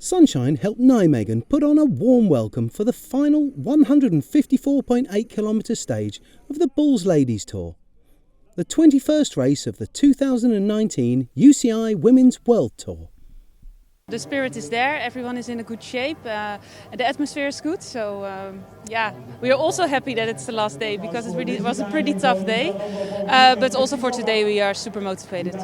Sunshine helped Nijmegen put on a warm welcome for the final 154.8 kilometre stage of the Boels Ladies Tour, the 21st race of the 2019 UCI Women's World Tour. The spirit is there, everyone is in a good shape, and the atmosphere is good, so we are also happy that it's the last day because it was a pretty tough day, but also for today we are super motivated.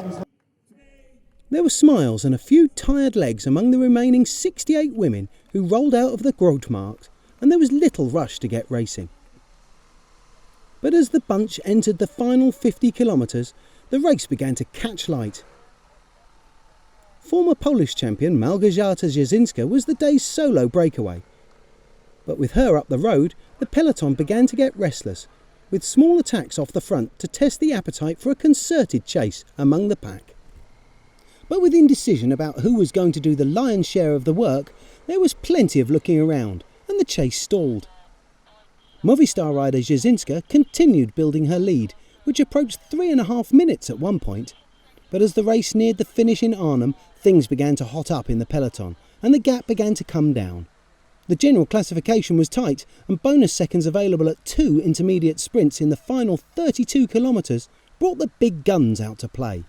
There were smiles and a few tired legs among the remaining 68 women who rolled out of the Grootmarkt, and there was little rush to get racing. But as the bunch entered the final 50 kilometres, the race began to catch light. Former Polish champion Małgorzata Jasinska was the day's solo breakaway. But with her up the road, the peloton began to get restless, with small attacks off the front to test the appetite for a concerted chase among the pack. But with indecision about who was going to do the lion's share of the work, there was plenty of looking around, and the chase stalled. Movistar rider Jasinska continued building her lead, which approached 3.5 minutes at one point. But as the race neared the finish in Arnhem, things began to hot up in the peloton, and the gap began to come down. The general classification was tight, and bonus seconds available at 2 intermediate sprints in the final 32 kilometres brought the big guns out to play.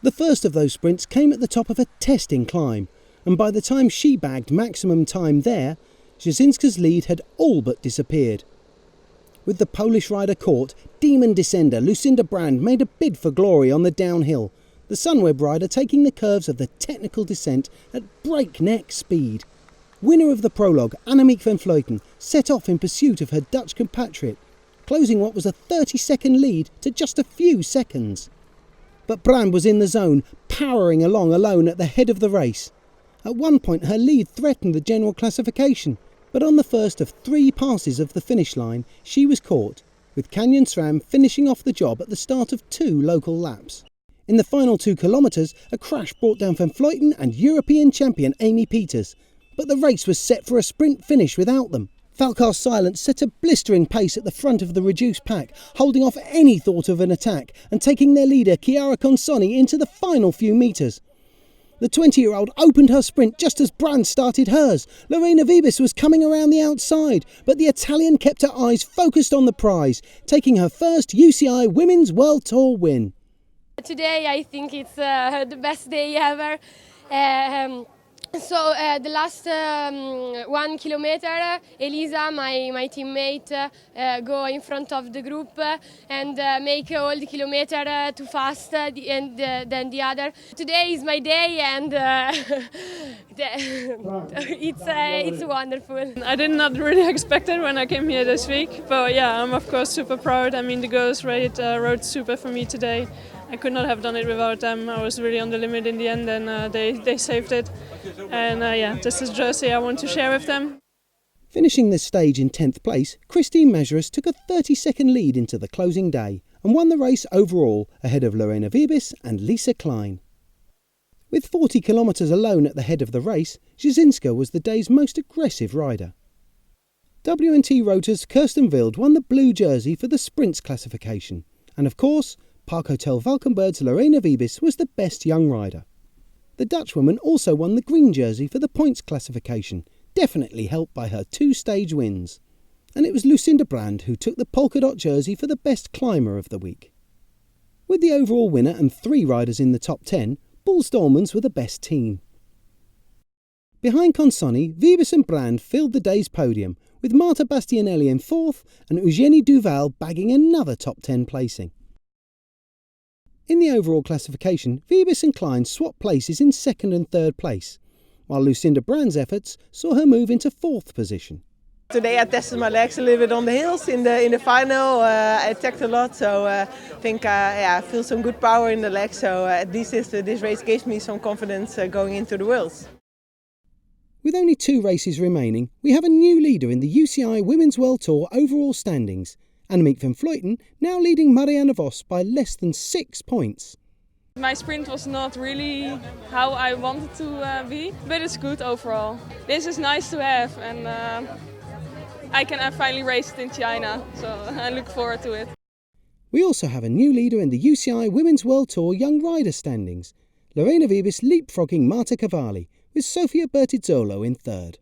The first of those sprints came at the top of a testing climb, and by the time she bagged maximum time there, Jasinska's lead had all but disappeared. With the Polish rider caught, demon descender Lucinda Brand made a bid for glory on the downhill, the Sunweb rider taking the curves of the technical descent at breakneck speed. Winner of the prologue, Annemiek van Vleuten, set off in pursuit of her Dutch compatriot, closing what was a 30-second lead to just a few seconds. But Brand was in the zone, powering along alone at the head of the race. At one point her lead threatened the general classification, but on the first of 3 passes of the finish line she was caught, with Canyon SRAM finishing off the job at the start of 2 local laps. In the final 2 kilometres, a crash brought down Van Vleuten and European champion Amy Pieters, but the race was set for a sprint finish without them. Valkar Silence set a blistering pace at the front of the reduced pack, holding off any thought of an attack and taking their leader Chiara Consonni into the final few metres. The 20-year-old opened her sprint just as Brand started hers. Lorena Wiebes was coming around the outside, but the Italian kept her eyes focused on the prize, taking her first UCI Women's World Tour win. Today I think it's the best day ever. So the last 1 kilometer, Elisa, my teammate, go in front of the group and make all the kilometer too fast than the other. Today is my day and it's wonderful. I did not really expect it when I came here this week, but yeah, I'm of course super proud. I mean, the girls rode super for me today. I could not have done it without them. I was really on the limit in the end and they saved it. And this is jersey I want to share with them. Finishing this stage in 10th place, Christine Majerus took a 30-second lead into the closing day and won the race overall ahead of Lorena Wiebes and Lisa Klein. With 40 kilometres alone at the head of the race, Jasinska was the day's most aggressive rider. WNT Rotor's Kirsten Wild won the blue jersey for the sprints classification, and of course, Park Hotel Valkenburg's Lorena Wiebes was the best young rider. The Dutchwoman also won the green jersey for the points classification, definitely helped by her 2-stage wins. And it was Lucinda Brand who took the polka dot jersey for the best climber of the week. With the overall winner and 3 riders in the top 10, Boels Dolmans were the best team. Behind Consonni, Wiebes and Brand filled the day's podium, with Marta Bastianelli in 4th and Eugénie Duval bagging another top 10 placing. In the overall classification, Wiebes and Klein swapped places in 2nd and 3rd place, while Lucinda Brand's efforts saw her move into 4th position. Today I tested my legs a little bit on the hills. In the final I attacked a lot, so I think I feel some good power in the legs. So at least this race gives me some confidence going into the Worlds. With only 2 races remaining, we have a new leader in the UCI Women's World Tour overall standings. Annemiek van Vleuten now leading Marianne Vos by less than 6 points. My sprint was not really how I wanted to be, but it's good overall. This is nice to have and I finally race it in China, so I look forward to it. We also have a new leader in the UCI Women's World Tour Young Rider standings. Lorena Wiebes leapfrogging Marta Cavalli with Sofia Bertizzolo in third.